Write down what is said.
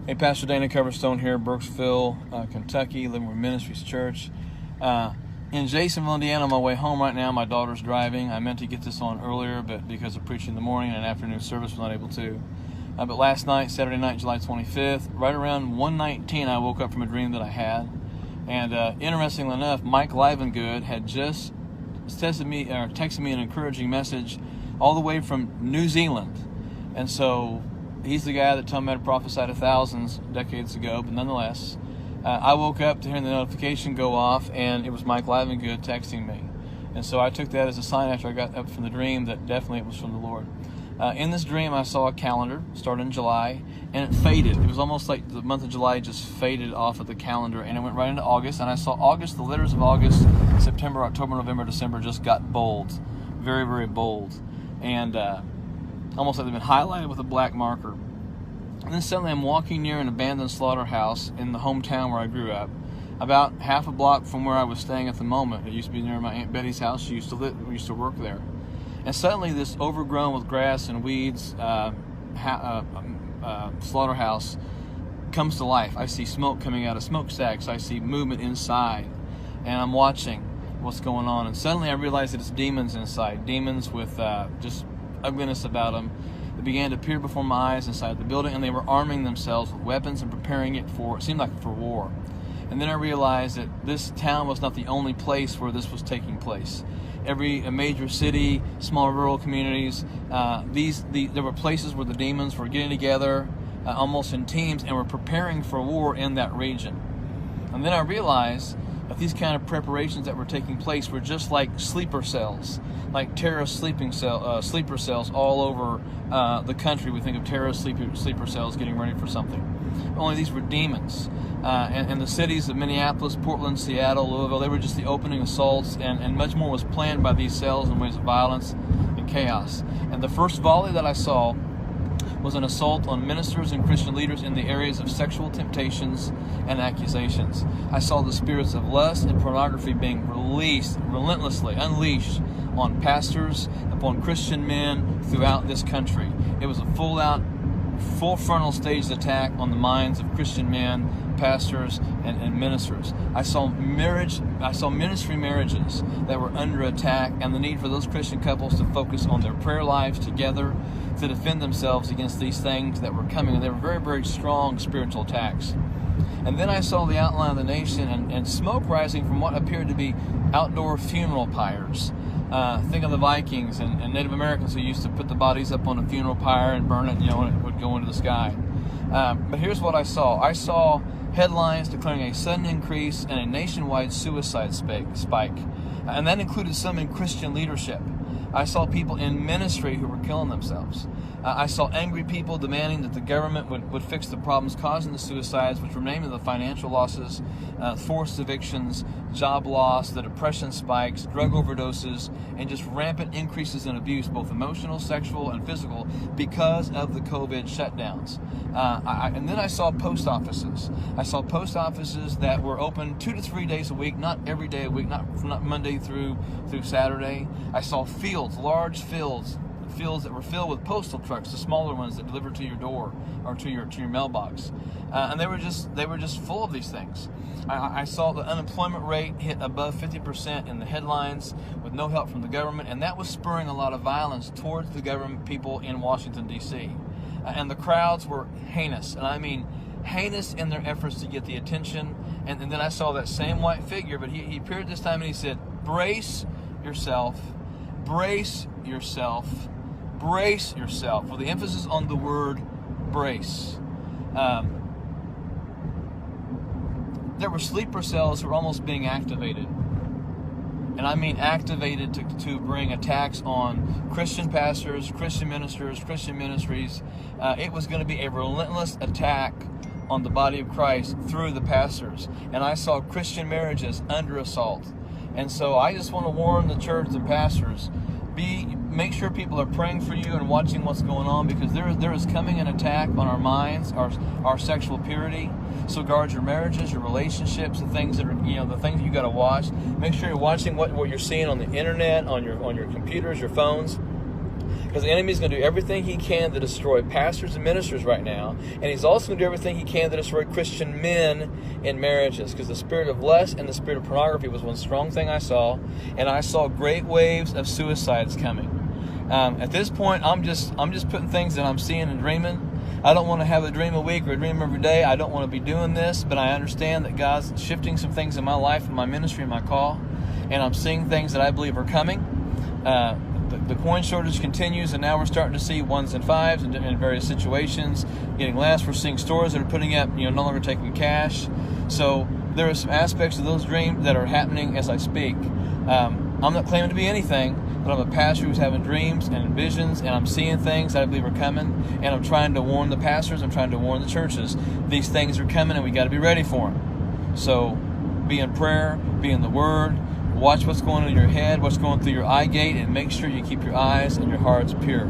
Hey, Pastor Dana Coverstone here, Brooksville, Kentucky, Living Word Ministries Church. In Jasonville, Indiana, on my way home right now. My daughter's driving. I meant to get this on earlier, but because of preaching in the morning and afternoon service, was not able to. But last night, Saturday night, July 25th, right around 1:19, I woke up from a dream that I had. And interestingly enough, Mike Livengood had just texted me an encouraging message all the way from New Zealand. And so he's the guy that told me to prophesy to thousands decades ago, but nonetheless, I woke up to hearing the notification go off, and it was Mike Livengood texting me. And so I took that as a sign after I got up from the dream that definitely it was from the Lord. In this dream, I saw a calendar start in July, and it faded. It was almost like the month of July just faded off of the calendar, and it went right into August. And I saw August, the letters of August, September, October, November, December just got bold, very, very bold, and almost like they've been highlighted with a black marker. And then suddenly I'm walking near an abandoned slaughterhouse in the hometown where I grew up, about half a block from where I was staying at the moment. It used to be near my Aunt Betty's house. She used to work there. And suddenly this overgrown with grass and weeds slaughterhouse comes to life. I see smoke coming out of smokestacks. I see movement inside, and I'm watching what's going on. And suddenly I realize that it's demons inside, demons with just ugliness about them. They began to appear before my eyes inside the building, and they were arming themselves with weapons and preparing it for, it seemed like for war. And then I realized that this town was not the only place where this was taking place. Every major city, small rural communities, there were places where the demons were getting together almost in teams and were preparing for war in that region. And then I realized that these kind of preparations that were taking place were just like sleeper cells, like terrorist sleeper cells all over the country. We think of terrorist sleeper cells getting ready for something. Only these were demons. And the cities of Minneapolis, Portland, Seattle, Louisville, they were just the opening assaults, and much more was planned by these cells in ways of violence and chaos. And the first volley that I saw was an assault on ministers and Christian leaders in the areas of sexual temptations and accusations. I saw the spirits of lust and pornography being released, relentlessly unleashed on pastors, upon Christian men throughout this country. It was a full frontal staged attack on the minds of Christian men, pastors, and ministers. I saw ministry marriages that were under attack, and the need for those Christian couples to focus on their prayer lives together to defend themselves against these things that were coming. And they were very, very strong spiritual attacks. And then I saw the outline of the nation and smoke rising from what appeared to be outdoor funeral pyres. Think of the Vikings and Native Americans who used to put the bodies up on a funeral pyre and burn it, and it would go into the sky. But here's what I saw. I saw headlines declaring a sudden increase in a nationwide suicide spike, and that included some in Christian leadership. I saw people in ministry who were killing themselves. I saw angry people demanding that the government would fix the problems causing the suicides, which were namely the financial losses, forced evictions, job loss, the depression spikes, drug overdoses, and just rampant increases in abuse, both emotional, sexual, and physical, because of the COVID shutdowns. And then I saw post offices. I saw post offices that were open 2 to 3 days a week, not every day a week, not Monday through Saturday. I saw fields, large fields that were filled with postal trucks, the smaller ones that deliver to your door or to your mailbox, and they were just full of these things. I saw the unemployment rate hit above 50% in the headlines with no help from the government, and that was spurring a lot of violence towards the government people in Washington, D.C. And the crowds were heinous, and I mean heinous in their efforts to get the attention. And then I saw that same white figure, but he appeared this time and he said, brace yourself, brace yourself, brace yourself, with the emphasis on the word brace. There were sleeper cells who were almost being activated. And I mean activated to bring attacks on Christian pastors, Christian ministers, Christian ministries. It was going to be a relentless attack on the body of Christ through the pastors. And I saw Christian marriages under assault. And so I just want to warn the church and pastors, make sure people are praying for you and watching what's going on, because there is coming an attack on our minds, our sexual purity. So guard your marriages, your relationships, the things that are, the things that you got to watch. Make sure you're watching what you're seeing on the internet, on your computers, your phones. Because the enemy's going to do everything he can to destroy pastors and ministers right now. And he's also going to do everything he can to destroy Christian men in marriages. Because the spirit of lust and the spirit of pornography was one strong thing I saw. And I saw great waves of suicides coming. At this point, I'm just putting things that I'm seeing and dreaming. I don't want to have a dream a week or a dream every day. I don't want to be doing this. But I understand that God's shifting some things in my life and my ministry and my call. And I'm seeing things that I believe are coming. The coin shortage continues, and now we're starting to see 1s and 5s in various situations getting less. We're seeing stores that are putting up, no longer taking cash. So there are some aspects of those dreams that are happening as I speak. I'm not claiming to be anything, but I'm a pastor who's having dreams and visions, and I'm seeing things that I believe are coming, and I'm trying to warn the pastors, I'm trying to warn the churches. These things are coming, and we got to be ready for them. So be in prayer, be in the Word, watch what's going on in your head, what's going through your eye gate, and make sure you keep your eyes and your hearts pure.